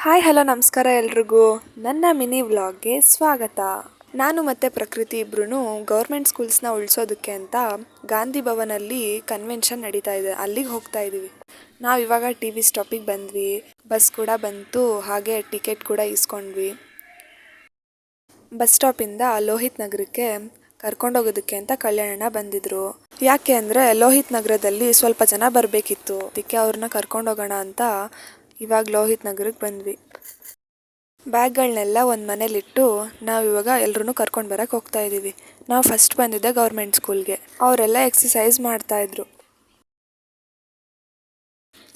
Hi hello ನಮಸ್ಕಾರ ಎಲ್ರಿಗೂ ನನ್ನ ಮಿನಿ ವ್ಲಾಗ್ಗೆ ಸ್ವಾಗತ. ನಾನು ಮತ್ತು ಪ್ರಕೃತಿ ಇಬ್ಬರೂ ಗೌರ್ಮೆಂಟ್ ಸ್ಕೂಲ್ಸ್ನ ಉಳಿಸೋದಕ್ಕೆ ಅಂತ ಗಾಂಧಿ ಭವನಲ್ಲಿ ಕನ್ವೆನ್ಷನ್ ನಡೀತಾ ಇದೆ, ಅಲ್ಲಿಗೆ ಹೋಗ್ತಾ ಇದ್ದೀವಿ. ನಾವು ಇವಾಗ ಟಿ ವಿ ಸ್ಟಾಪಿಗೆ ಬಂದ್ವಿ, ಬಸ್ ಕೂಡ ಬಂತು, ಹಾಗೆ ಟಿಕೆಟ್ ಕೂಡ ಇಸ್ಕೊಂಡ್ವಿ. ಬಸ್ ಸ್ಟಾಪಿಂದ ಲೋಹಿತ್ ನಗರಕ್ಕೆ ಕರ್ಕೊಂಡೋಗೋದಕ್ಕೆ ಅಂತ ಕಲ್ಯಾಣಣ್ಣ ಬಂದಿದ್ರು. ಯಾಕೆ ಅಂದರೆ ಲೋಹಿತ್ ನಗರದಲ್ಲಿ ಸ್ವಲ್ಪ ಜನ ಬರಬೇಕಿತ್ತು, ಅದಕ್ಕೆ ಅವ್ರನ್ನ ಕರ್ಕೊಂಡೋಗೋಣ ಅಂತ ಇವಾಗ ಲೋಹಿತ್ ನಗರಕ್ಕೆ ಬಂದ್ವಿ. ಬ್ಯಾಗ್ಗಳನ್ನೆಲ್ಲ ಒಂದು ಮನೇಲಿಟ್ಟು ನಾವು ಇವಾಗ ಎಲ್ಲರೂ ಕರ್ಕೊಂಡು ಬರೋಕ್ಕೆ ಹೋಗ್ತಾ ಇದ್ದೀವಿ. ನಾವು ಫಸ್ಟ್ ಬಂದಿದ್ದೆ ಗೌರ್ಮೆಂಟ್ ಸ್ಕೂಲ್ಗೆ. ಅವರೆಲ್ಲ ಎಕ್ಸಸೈಸ್ ಮಾಡ್ತಾಯಿದ್ರು.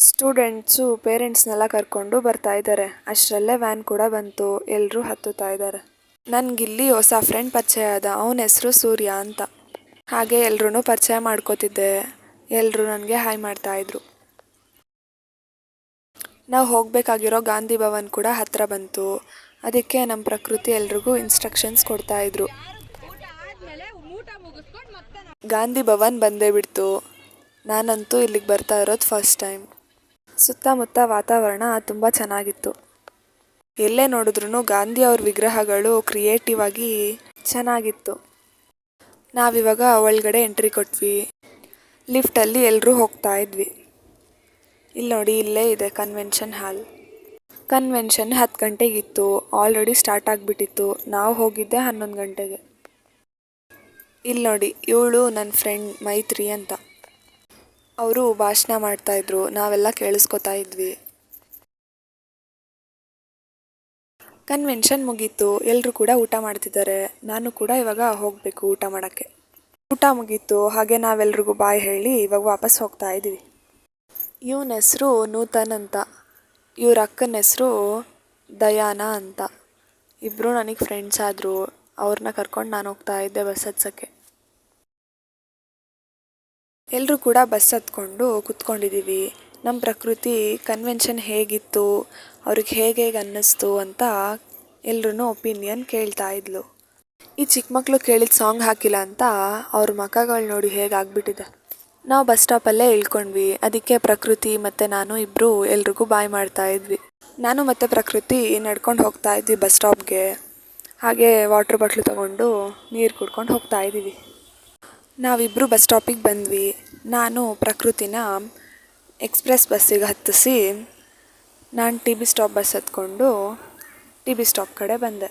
ಸ್ಟೂಡೆಂಟ್ಸು ಪೇರೆಂಟ್ಸ್ನೆಲ್ಲ ಕರ್ಕೊಂಡು ಬರ್ತಾ ಇದ್ದಾರೆ. ಅಷ್ಟರಲ್ಲೇ ವ್ಯಾನ್ ಕೂಡ ಬಂತು, ಎಲ್ಲರೂ ಹತ್ತುತ್ತಾ ಇದ್ದಾರೆ. ನನಗಿಲ್ಲಿ ಹೊಸ ಫ್ರೆಂಡ್ ಪರಿಚಯ ಆದ, ಅವನ ಹೆಸರು ಸೂರ್ಯ ಅಂತ. ಹಾಗೆ ಎಲ್ಲರೂ ಪರಿಚಯ ಮಾಡ್ಕೋತಿದ್ದೆ, ಎಲ್ಲರೂ ನನಗೆ ಹಾಯ್ ಮಾಡ್ತಾಯಿದ್ರು. ನಾವು ಹೋಗಬೇಕಾಗಿರೋ ಗಾಂಧಿ ಭವನ್ ಕೂಡ ಹತ್ತಿರ ಬಂತು, ಅದಕ್ಕೆ ನಮ್ಮ ಪ್ರಕೃತಿ ಎಲ್ರಿಗೂ ಇನ್ಸ್ಟ್ರಕ್ಷನ್ಸ್ ಕೊಡ್ತಾಯಿದ್ರು. ಗಾಂಧಿ ಭವನ್ ಬಂದೇ ಬಿಡ್ತು. ನಾನಂತೂ ಇಲ್ಲಿಗೆ ಬರ್ತಾ ಇರೋದು ಫಸ್ಟ್ ಟೈಮ್. ಸುತ್ತಮುತ್ತ ವಾತಾವರಣ ತುಂಬ ಚೆನ್ನಾಗಿತ್ತು. ಎಲ್ಲೇ ನೋಡಿದ್ರೂ ಗಾಂಧಿ ಅವ್ರ ವಿಗ್ರಹಗಳು ಕ್ರಿಯೇಟಿವ್ ಆಗಿ ಚೆನ್ನಾಗಿತ್ತು. ನಾವಿವಾಗ ಒಳಗಡೆ ಎಂಟ್ರಿ ಕೊಟ್ವಿ. ಲಿಫ್ಟಲ್ಲಿ ಎಲ್ಲರೂ ಹೋಗ್ತಾ ಇದ್ವಿ. ಇಲ್ಲಿ ನೋಡಿ, ಇಲ್ಲೇ ಇದೆ ಕನ್ವೆನ್ಷನ್ ಹಾಲ್. ಕನ್ವೆನ್ಷನ್ 10 ಗಂಟೆಗಿತ್ತು, ಆಲ್ರೆಡಿ ಸ್ಟಾರ್ಟ್ ಆಗಿಬಿಟ್ಟಿತ್ತು. ನಾವು ಹೋಗಿದ್ದೆ 11 ಗಂಟೆಗೆ. ಇಲ್ಲಿ ನೋಡಿ, ಇವಳು ನನ್ನ ಫ್ರೆಂಡ್ ಮೈತ್ರಿ ಅಂತ. ಅವರು ಭಾಷಣ ಮಾಡ್ತಾಯಿದ್ರು, ನಾವೆಲ್ಲ ಕೇಳಿಸ್ಕೊತಾ ಇದ್ವಿ. ಕನ್ವೆನ್ಷನ್ ಮುಗೀತು, ಎಲ್ಲರೂ ಕೂಡ ಊಟ ಮಾಡ್ತಿದ್ದಾರೆ. ನಾನು ಕೂಡ ಇವಾಗ ಹೋಗಬೇಕು ಊಟ ಮಾಡೋಕ್ಕೆ. ಊಟ ಮುಗೀತು, ಹಾಗೆ ನಾವೆಲ್ರಿಗೂ ಬಾಯ್ ಹೇಳಿ ಇವಾಗ ವಾಪಸ್ ಹೋಗ್ತಾ ಇದ್ದೀವಿ. ಇವನ ಹೆಸರು ನೂತನ್ ಅಂತ, ಇವ್ರ ಅಕ್ಕನ ಹೆಸರು ದಯಾನ ಅಂತ. ಇಬ್ಬರು ನನಗೆ ಫ್ರೆಂಡ್ಸ್ ಆದರು. ಅವ್ರನ್ನ ಕರ್ಕೊಂಡು ನಾನು ಹೋಗ್ತಾ ಇದ್ದೆ ಬಸ್ ಹತ್ಸೋಕ್ಕೆ. ಎಲ್ಲರೂ ಕೂಡ ಬಸ್ ಹತ್ಕೊಂಡು ಕುತ್ಕೊಂಡಿದ್ದೀವಿ. ನಮ್ಮ ಪ್ರಕೃತಿ ಕನ್ವೆನ್ಷನ್ ಹೇಗಿತ್ತು, ಅವ್ರಿಗೆ ಹೇಗೆ ಅನ್ನಿಸ್ತು ಅಂತ ಎಲ್ಲರೂ ಒಪಿನಿಯನ್ ಕೇಳ್ತಾ ಇದ್ಲು. ಈ ಚಿಕ್ಕ ಮಕ್ಕಳು ಕೇಳಿದ ಸಾಂಗ್ ಹಾಕಿಲ್ಲ ಅಂತ ಅವ್ರ ಮುಖಗಳು ನೋಡಿ ಹೇಗಾಗ್ಬಿಟ್ಟಿದೆ. ನಾವು ಬಸ್ ಸ್ಟಾಪಲ್ಲೇ ಇಳ್ಕೊಂಡ್ವಿ, ಅದಕ್ಕೆ ಪ್ರಕೃತಿ ಮತ್ತು ನಾನು ಇಬ್ಬರು ಎಲ್ರಿಗೂ ಬಾಯ್ ಮಾಡ್ತಾ ಇದ್ವಿ. ನಾನು ಮತ್ತು ಪ್ರಕೃತಿ ನಡ್ಕೊಂಡು ಹೋಗ್ತಾ ಇದ್ವಿ ಬಸ್ ಸ್ಟಾಪ್ಗೆ. ಹಾಗೆ ವಾಟ್ರ್ ಬಾಟ್ಲು ತೊಗೊಂಡು ನೀರು ಕುಡ್ಕೊಂಡು ಹೋಗ್ತಾ ಇದ್ದೀವಿ. ನಾವಿಬ್ಬರು ಬಸ್ ಸ್ಟಾಪಿಗೆ ಬಂದ್ವಿ. ನಾನು ಪ್ರಕೃತಿನ ಎಕ್ಸ್ಪ್ರೆಸ್ ಬಸ್ಸಿಗೆ ಹತ್ತಿಸಿ ನಾನು ಟಿ ಬಿ ಸ್ಟಾಪ್ ಬಸ್ ಹತ್ಕೊಂಡು ಟಿ ಬಿ ಸ್ಟಾಪ್ ಕಡೆ ಬಂದೆ.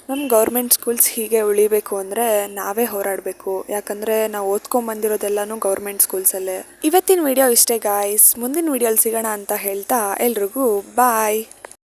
ನಮ್ಮ ಗೌರ್ಮೆಂಟ್ ಸ್ಕೂಲ್ಸ್ ಹೀಗೆ ಉಳಿಬೇಕು ಅಂದರೆ ನಾವೇ ಹೋರಾಡಬೇಕು, ಯಾಕಂದರೆ ನಾವು ಓದ್ಕೊಂಬಂದಿರೋದೆಲ್ಲನೂ ಗೌರ್ಮೆಂಟ್ ಸ್ಕೂಲ್ಸಲ್ಲೇ. ಇವತ್ತಿನ ವಿಡಿಯೋ ಇಷ್ಟೇ ಗಾಯ್ಸ್, ಮುಂದಿನ ವಿಡಿಯೋಲಿ ಸಿಗೋಣ ಅಂತ ಹೇಳ್ತಾ ಎಲ್ರಿಗೂ ಬಾಯ್.